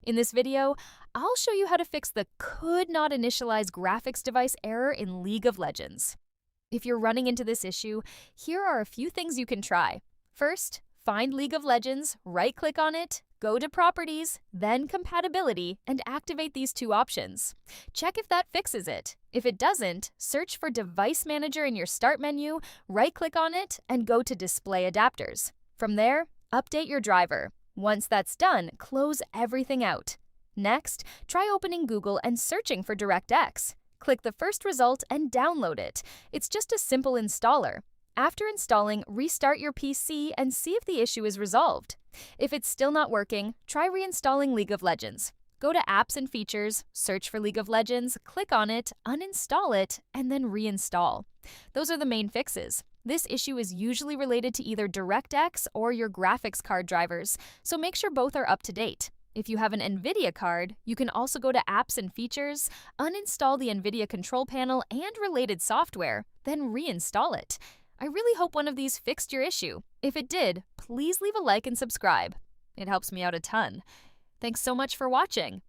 In this video, I'll show you how to fix the could not initialize graphics device error in League of Legends. If you're running into this issue, here are a few things you can try. First, find League of Legends, right-click on it, go to Properties, then Compatibility, and activate these two options. Check if that fixes it. If it doesn't, search for Device Manager in your Start menu, right-click on it, and go to Display Adapters. From there, update your driver. Once that's done, close everything out. Next, try opening Google and searching for DirectX. Click the first result and download it. It's just a simple installer. After installing, restart your PC and see if the issue is resolved. If it's still not working, try reinstalling League of Legends. Go to Apps and Features, search for League of Legends, click on it, uninstall it, and then reinstall. Those are the main fixes. This issue is usually related to either DirectX or your graphics card drivers, so make sure both are up to date. If you have an NVIDIA card, you can also go to Apps and Features, uninstall the NVIDIA control panel and related software, then reinstall it. I really hope one of these fixed your issue. If it did, please leave a like and subscribe. It helps me out a ton. Thanks so much for watching.